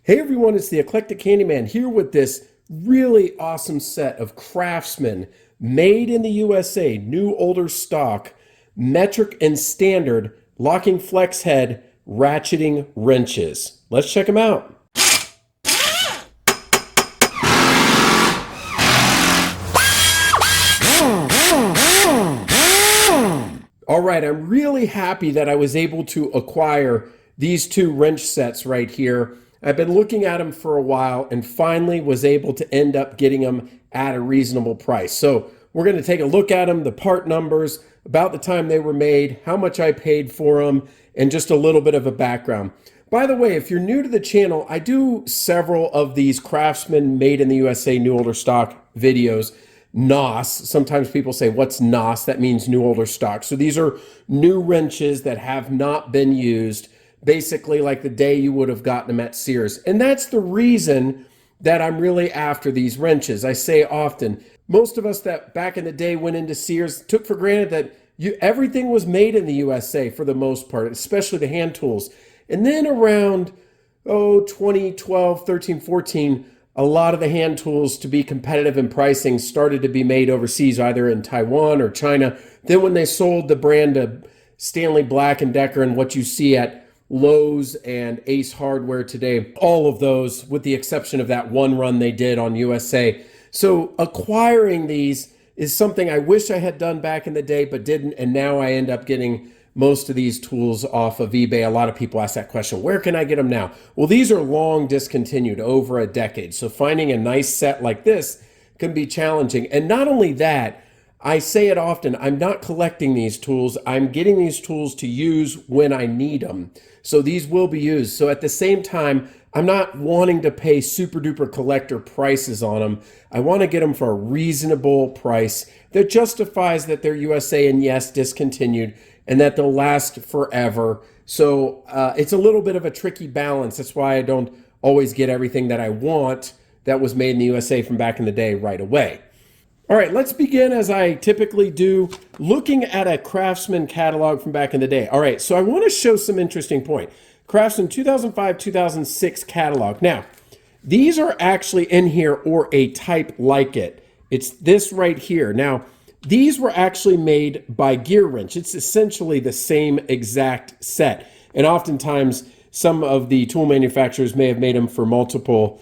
Hey everyone, it's the Eclectic Candyman here with this really awesome set of Craftsman made in the USA, new older stock, metric and standard locking flex head ratcheting wrenches. Let's check them out. All right, I'm really happy that I was able to acquire these two wrench sets right here. I've been looking at them for a while and finally was able to end up getting them at a reasonable price. So we're going to take a look at them, the part numbers, about the time they were made, how much I paid for them, and just a little bit of a background. By the way, if you're new to the channel, I do several of these Craftsman made in the USA new older stock videos. NOS, sometimes people say, what's NOS? That means new older stock. So these are new wrenches that have not been used, basically like the day you would have gotten them at Sears. And that's the reason that I'm really after these wrenches. I say often, most of us that back in the day went into Sears took for granted that everything was made in the USA for the most part, especially the hand tools. And then around, 2012, 13, 14, a lot of the hand tools to be competitive in pricing started to be made overseas, either in Taiwan or China. Then when they sold the brand to Stanley Black & Decker and what you see at Lowe's and Ace Hardware today, all of those with the exception of that one run they did on USA. So acquiring these is something I wish I had done back in the day but didn't, and now I end up getting most of these tools off of eBay. A lot of people ask that question, where can I get them now? Well, these are long discontinued, over a decade. So finding a nice set like this can be challenging. And not only that, I say it often, I'm not collecting these tools. I'm getting these tools to use when I need them. So these will be used. So at the same time, I'm not wanting to pay super duper collector prices on them. I want to get them for a reasonable price that justifies that they're USA and yes, discontinued, and that they'll last forever. So it's a little bit of a tricky balance. That's why I don't always get everything that I want that was made in the USA from back in the day right away. All right, let's begin as I typically do, looking at a Craftsman catalog from back in the day. All right, so I want to show some interesting point. Craftsman 2005-2006 catalog. Now, these are actually in here, or a type like it. It's this right here. Now, these were actually made by Gear Wrench. It's essentially the same exact set. And oftentimes, some of the tool manufacturers may have made them for multiple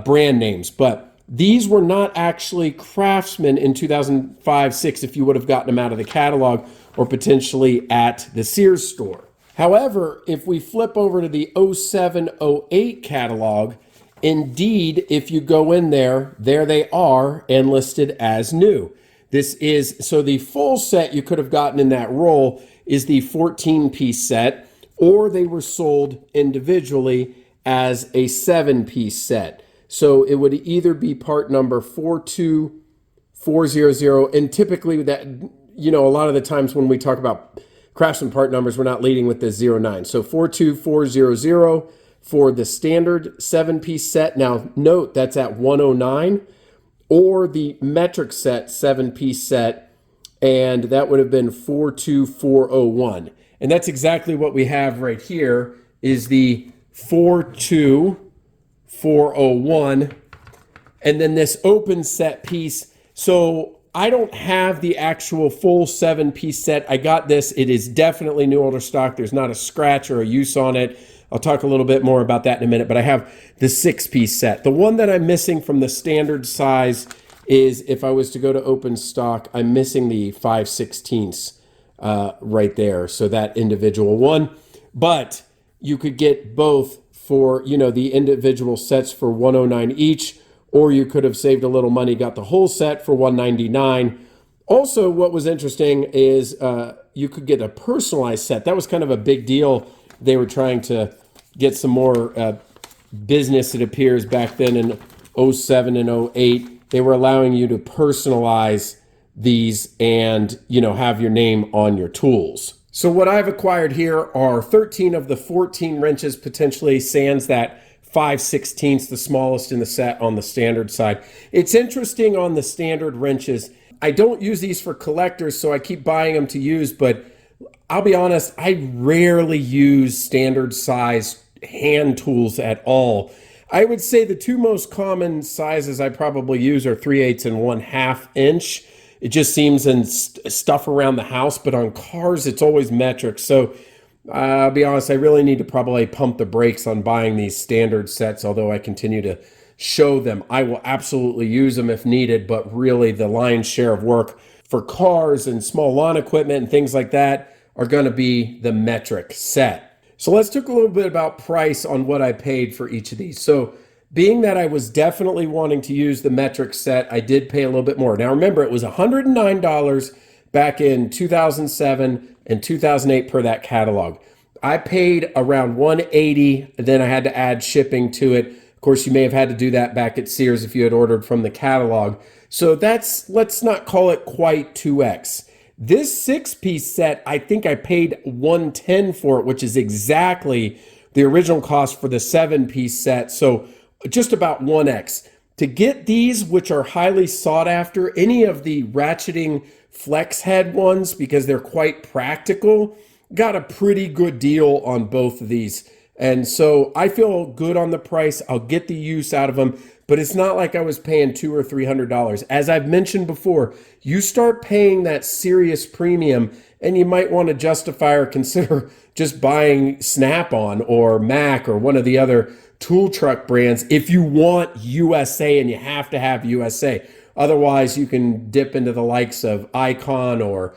brand names. But these were not actually Craftsman in 2005-06 if you would have gotten them out of the catalog or potentially at the Sears store. However, if we flip over to the 07-08 catalog, indeed, if you go in there, there they are and listed as new. This is, so the full set you could have gotten in that roll is the 14-piece set, or they were sold individually as a 7-piece set. So it would either be part number 42400, and typically that, a lot of the times when we talk about Craftsman part numbers, we're not leading with the 09. So 42400 for the standard 7-piece set. Now note that's at 109. Or the metric set 7-piece set, and that would have been 42401. And that's exactly what we have right here is the 42401, and then this open set piece. So I don't have the actual full 7-piece set. I got this. It is definitely new older stock. There's not a scratch or a use on it. I'll talk a little bit more about that in a minute, but I have the 6-piece set. The one that I'm missing from the standard size is, if I was to go to open stock, I'm missing the 5/16 right there. So that individual one, but you could get both for, the individual sets for 109 each, or you could have saved a little money, got the whole set for 199. Also, what was interesting is you could get a personalized set. That was kind of a big deal. They were trying to get some more business, it appears, back then in 07 and 08. They were allowing you to personalize these and, have your name on your tools. So what I've acquired here are 13 of the 14 wrenches, potentially sans that 5/16, the smallest in the set on the standard side. It's interesting on the standard wrenches. I don't use these for collectors, so I keep buying them to use, but I'll be honest, I rarely use standard size hand tools at all. I would say the two most common sizes I probably use are 3/8 and 1/2 inch. It just seems in stuff around the house, but on cars, it's always metric. So I'll be honest, I really need to probably pump the brakes on buying these standard sets, although I continue to show them. I will absolutely use them if needed, but really the lion's share of work for cars and small lawn equipment and things like that are going to be the metric set. So let's talk a little bit about price on what I paid for each of these. So being that I was definitely wanting to use the metric set, I did pay a little bit more. Now remember, it was $109 back in 2007 and 2008 per that catalog. I paid around $180, then I had to add shipping to it. Of course, you may have had to do that back at Sears if you had ordered from the catalog. So that's, let's not call it quite 2x. This 6-piece set, I think I paid $110 for it, which is exactly the original cost for the 7-piece set. So just about 1x. To get these, which are highly sought after, any of the ratcheting flex head ones, because they're quite practical, got a pretty good deal on both of these. And so I feel good on the price. I'll get the use out of them, but it's not like I was paying $200 or $300. As I've mentioned before, you start paying that serious premium and you might want to justify or consider just buying Snap-on or Mac or one of the other tool truck brands if you want USA and you have to have USA. Otherwise, you can dip into the likes of Icon or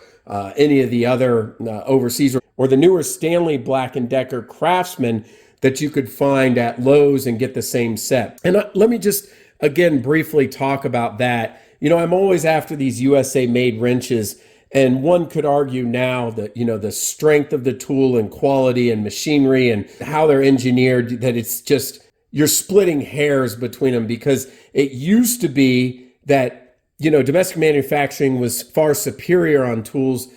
any of the other overseas or the newer Stanley Black & Decker Craftsman that you could find at Lowe's and get the same set. And let me just, again, briefly talk about that. You know, I'm always after these USA made wrenches, and one could argue now that, you know, the strength of the tool and quality and machinery and how they're engineered, that it's just, you're splitting hairs between them, because it used to be that, you know, domestic manufacturing was far superior on tools.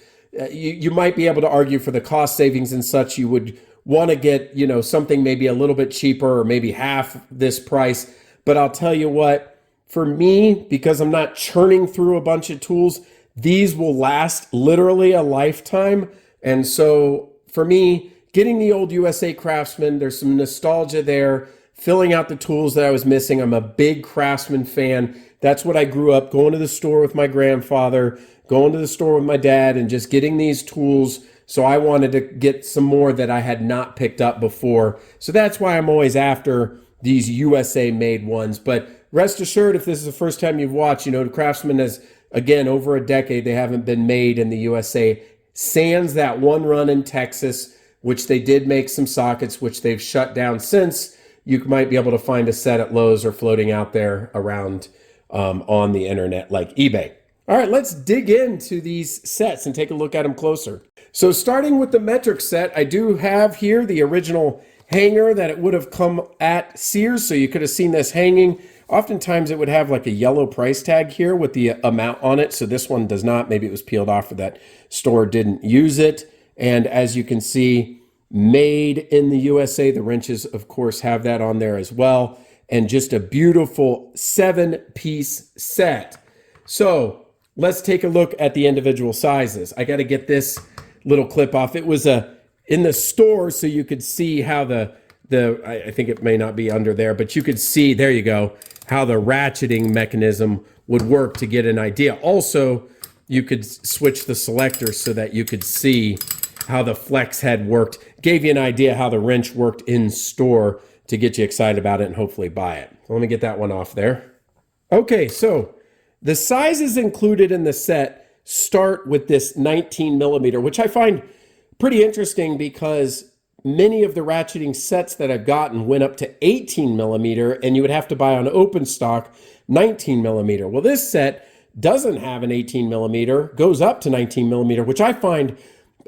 You might be able to argue for the cost savings and such. You would want to get, you know, something maybe a little bit cheaper or maybe half this price. But I'll tell you what, for me, because I'm not churning through a bunch of tools, these will last literally a lifetime. And so for me, getting the old USA Craftsman, there's some nostalgia there, filling out the tools that I was missing. I'm a big Craftsman fan. That's what I grew up going to the store with my grandfather, going to the store with my dad, and just getting these tools. So I wanted to get some more that I had not picked up before. So that's why I'm always after these USA made ones. But rest assured, if this is the first time you've watched, you know, the Craftsman has, again, over a decade, they haven't been made in the USA. Sans that one run in Texas, which they did make some sockets, which they've shut down since. You might be able to find a set at Lowe's or floating out there around on the internet like eBay. All right, let's dig into these sets and take a look at them closer. So starting with the metric set, I do have here the original hanger that it would have come at Sears. So you could have seen this hanging. Oftentimes it would have like a yellow price tag here with the amount on it. So this one does not. Maybe it was peeled off or that store didn't use it. And as you can see, made in the USA. The wrenches, of course, have that on there as well. And just a beautiful 7-piece set. So let's take a look at the individual sizes. I got to get this little clip off. It was in the store, so you could see how I think it may not be under there, but you could see, there you go, how the ratcheting mechanism would work to get an idea. Also, you could switch the selector so that you could see how the flex head worked. Gave you an idea how the wrench worked in store to get you excited about it and hopefully buy it. Let me get that one off there. Okay, so the sizes included in the set start with this 19 millimeter, which I find pretty interesting because many of the ratcheting sets that I've gotten went up to 18 millimeter, and you would have to buy on open stock 19 millimeter. Well, this set doesn't have an 18 millimeter, goes up to 19 millimeter, which I find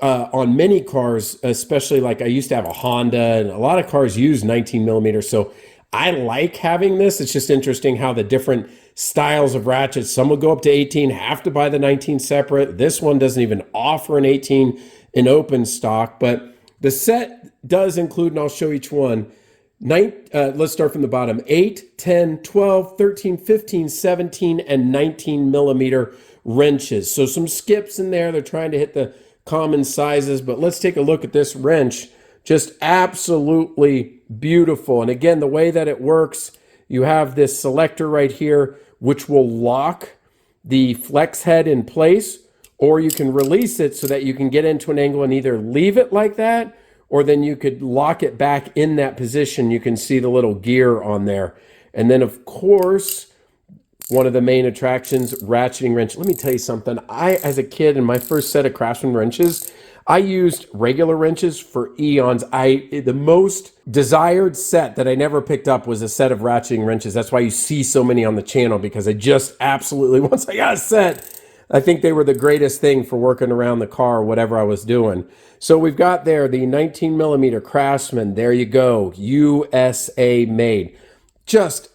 on many cars, especially like I used to have a Honda, and a lot of cars use 19 millimeters. So I like having this. It's just interesting how the different styles of ratchets, some will go up to 18, have to buy the 19 separate. This one doesn't even offer an 18 in open stock, but the set does include, and I'll show each one, let's start from the bottom, 8, 10, 12, 13, 15, 17, and 19 millimeter wrenches. So some skips in there. They're trying to hit the common sizes, but let's take a look at this wrench Just absolutely beautiful. And again, the way that it works, you have this selector right here, which will lock the flex head in place, or you can release it so that you can get into an angle and either leave it like that, or then you could lock it back in that position. You can see the little gear on there. And then of course, one of the main attractions, ratcheting wrench. Let me tell you something. As a kid, in my first set of Craftsman wrenches, I used regular wrenches for eons. The most desired set that I never picked up was a set of ratcheting wrenches. That's why you see so many on the channel, because I just absolutely, once I got a set, I think they were the greatest thing for working around the car or whatever I was doing. So we've got there the 19 millimeter Craftsman. There you go, USA made. Just,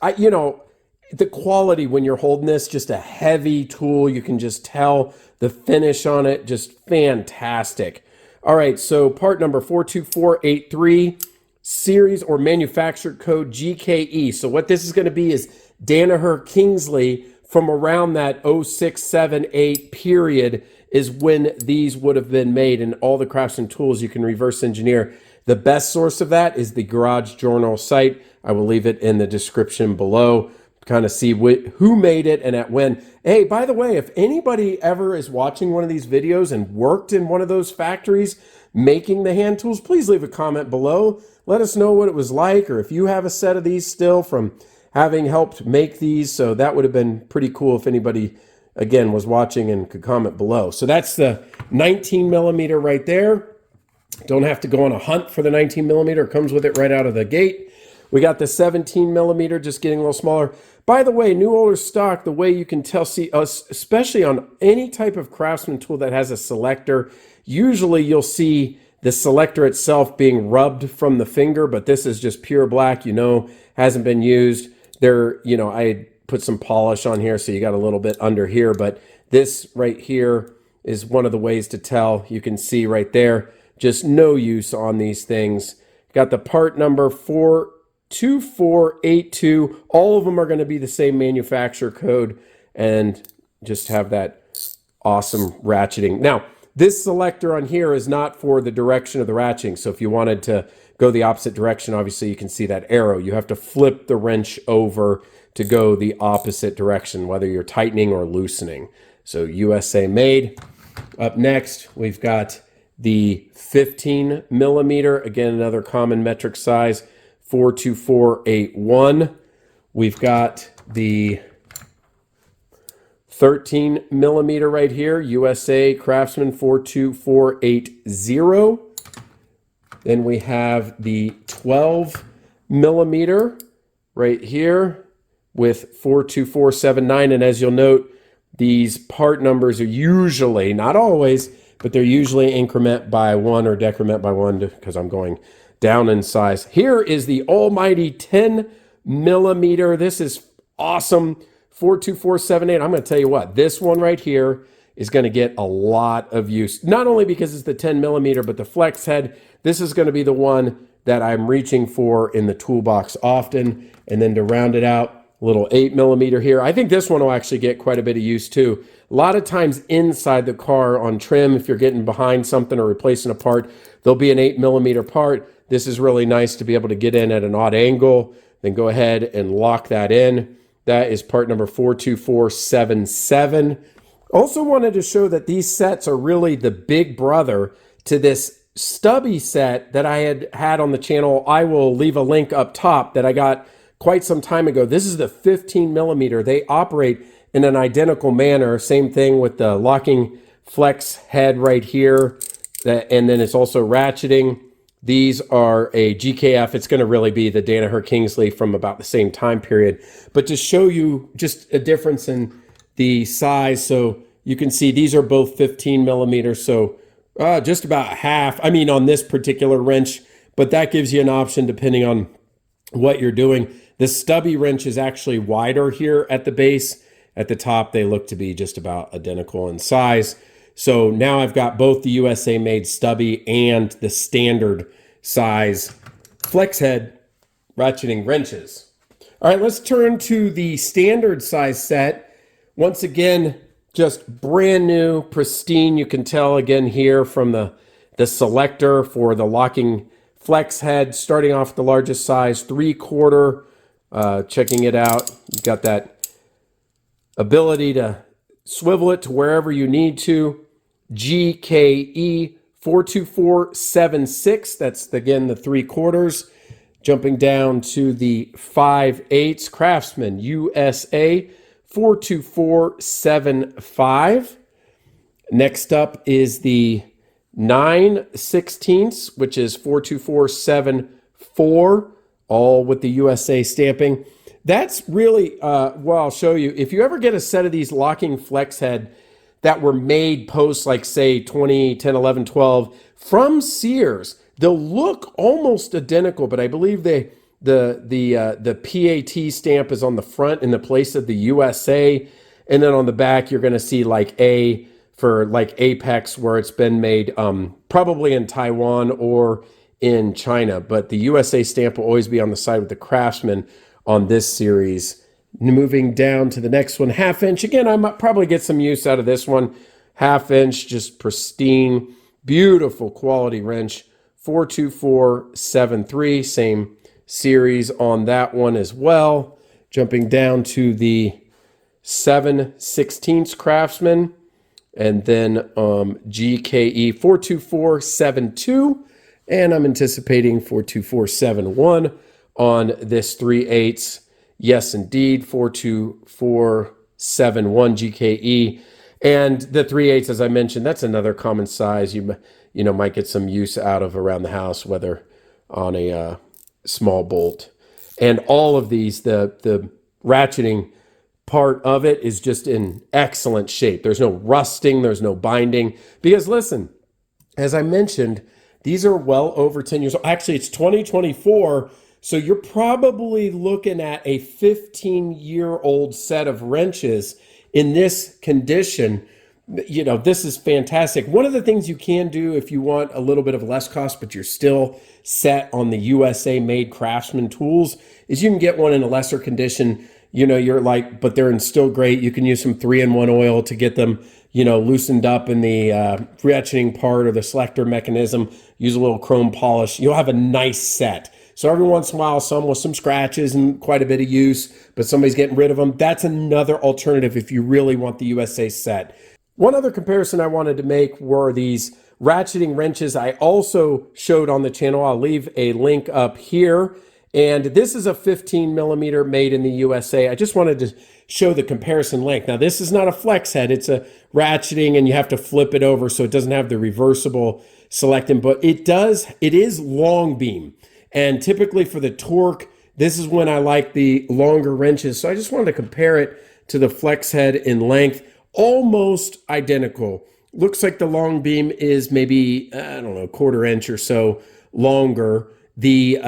the quality when you're holding this, just a heavy tool. You can just tell the finish on it, just fantastic. All right, so part number 42483, series or manufacturer code GKE. So what this is going to be is Danaher Kingsley from around that 06, 7, 8 period is when these would have been made, and all the Craftsman tools you can reverse engineer. The best source of that is the Garage Journal site. I will leave it in the description below. Kind of see who made it and at when. Hey, by the way, if anybody ever is watching one of these videos and worked in one of those factories making the hand tools, please leave a comment below. Let us know what it was like, or if you have a set of these still from having helped make these. So that would have been pretty cool if anybody, again, was watching and could comment below. So that's the 19 millimeter right there. Don't have to go on a hunt for the 19 millimeter. It comes with it right out of the gate. We got the 17 millimeter, just getting a little smaller. By the way, new older stock, the way you can tell, see us, especially on any type of Craftsman tool that has a selector, usually you'll see the selector itself being rubbed from the finger, but this is just pure black, hasn't been used. There, I put some polish on here, so you got a little bit under here, but this right here is one of the ways to tell. You can see right there, just no use on these things. Got the part number 42482. All of them are going to be the same manufacturer code and just have that awesome ratcheting. Now, this selector on here is not for the direction of the ratcheting. So if you wanted to go the opposite direction, obviously you can see that arrow. You have to flip the wrench over to go the opposite direction, whether you're tightening or loosening. So USA made. Up next, we've got the 15 millimeter. Again, another common metric size. 42481. We've got the 13 millimeter right here, USA Craftsman 42480. Then we have the 12 millimeter right here with 42479. And as you'll note, these part numbers are usually, not always, but they're usually increment by 1 or decrement by 1 because I'm going down in size. Here is the almighty 10 millimeter. This is awesome. 42478. I'm going to tell you what, this one right here is going to get a lot of use. Not only because it's the 10 millimeter, but the flex head. This is going to be the one that I'm reaching for in the toolbox often. And then to round it out, a little 8 millimeter here. I think this one will actually get quite a bit of use too. A lot of times inside the car on trim, if you're getting behind something or replacing a part, there'll be an 8 millimeter part. This is really nice to be able to get in at an odd angle, then go ahead and lock that in. That is part number 42477. Also wanted to show that these sets are really the big brother to this stubby set that I had on the channel. I will leave a link up top that I got quite some time ago. This is the 15 millimeter. They operate in an identical manner. Same thing with the locking flex head right here. And then it's also ratcheting. These are a GKF. It's going to really be the Danaher Kingsley from about the same time period. But to show you just a difference in the size, so you can see these are both 15 millimeters. So just about half, on this particular wrench, but that gives you an option depending on what you're doing. The stubby wrench is actually wider here at the base. At the top, they look to be just about identical in size. So now I've got both the USA made stubby and the standard size flex head ratcheting wrenches. All right, let's turn to the standard size set. Once again, just brand new, pristine. You can tell again here from the selector for the locking flex head, starting off the largest size, 3/4. Checking it out, you've got that ability to swivel it to wherever you need to. GKE 42476, that's again the 3/4. Jumping down to the 5/8, Craftsman USA 42475. Next up is the 9/16, which is 42474, all with the USA stamping. That's really, well, I'll show you. If you ever get a set of these locking flex head that were made post, like, say, 2010, 11, 12, from Sears, they'll look almost identical, but I believe the PAT stamp is on the front in the place of the USA, and then on the back you're going to see like A for like Apex, where it's been made probably in Taiwan or in China, but the USA stamp will always be on the side with the Craftsman on this series. Moving down to the next one, 1/2 inch. Again, I might probably get some use out of this one. 1/2 inch, just pristine, beautiful quality wrench. 42473, same series on that one as well. Jumping down to the 7/16 Craftsman, and then GKE 42472, and I'm anticipating 42471 on this 3/8. Yes, indeed, 42471 GKE. And the 3/8, as I mentioned, that's another common size you might get some use out of around the house, whether on a small bolt. And all of these, the ratcheting part of it is just in excellent shape. There's no rusting, there's no binding. Because listen, as I mentioned, these are well over 10 years old. Actually, it's 2024, so you're probably looking at a 15-year-old set of wrenches in this condition. You know, this is fantastic. One of the things you can do if you want a little bit of less cost, but you're still set on the USA made Craftsman tools, is you can get one in a lesser condition. You know, you're like, but they're in still great. You can use some 3-in-1 oil to get them, you know, loosened up in the ratcheting part or the selector mechanism. Use a little chrome polish. You'll have a nice set. So every once in a while, some with some scratches and quite a bit of use, but somebody's getting rid of them. That's another alternative if you really want the USA set. One other comparison I wanted to make were these ratcheting wrenches I also showed on the channel. I'll leave a link up here. And this is a 15mm made in the USA. I just wanted to show the comparison length. Now, this is not a flex head. It's a ratcheting, and you have to flip it over so it doesn't have the reversible selecting, but it is long beam. And typically for the torque, this is when I like the longer wrenches. So I just wanted to compare it to the flex head in length. Almost identical. Looks like the long beam is maybe, I don't know, 1/4 inch or so longer. The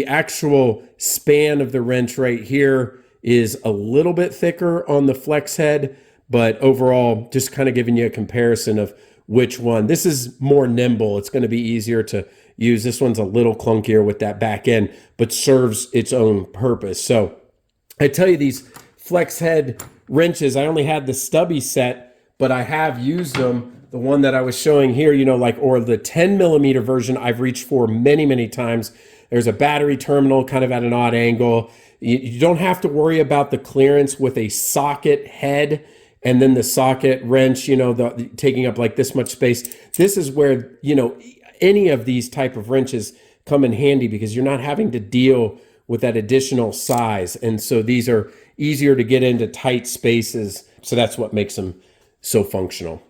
actual span of the wrench right here is a little bit thicker on the flex head, but overall, just kind of giving you a comparison of which one. This is more nimble. It's going to be easier to use. This one's a little clunkier with that back end, but serves its own purpose. So I tell you, these flex head wrenches, I only had the stubby set, but I have used them. The one that I was showing here, you know, like, or the 10mm version, I've reached for many, many times. There's a battery terminal kind of at an odd angle. You don't have to worry about the clearance with a socket head and then the socket wrench, you know, taking up like this much space. This is where, you know, any of these type of wrenches come in handy because you're not having to deal with that additional size. And so these are easier to get into tight spaces. So that's what makes them so functional.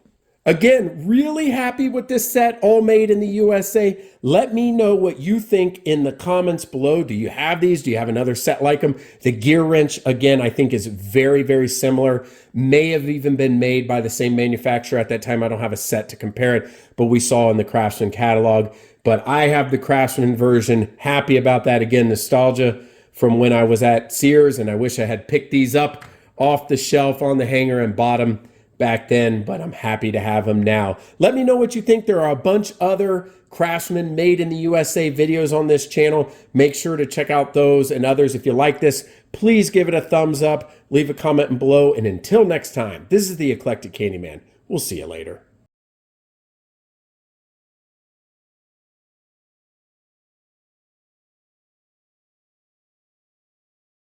Again, really happy with this set, all made in the USA. Let me know what you think in the comments below. Do you have these? Do you have another set like them? The gear wrench, again, I think is very, very similar. May have even been made by the same manufacturer at that time. I don't have a set to compare it, but we saw in the Craftsman catalog. But I have the Craftsman version. Happy about that. Again, nostalgia from when I was at Sears, and I wish I had picked these up off the shelf on the hanger and bought them back then, but I'm happy to have them now. Let me know what you think. There are a bunch other Craftsman made in the USA videos on this channel. Make sure to check out those and others. If you like this, please give it a thumbs up, leave a comment below, and until next time, this is the Eclectic Candyman. We'll see you later.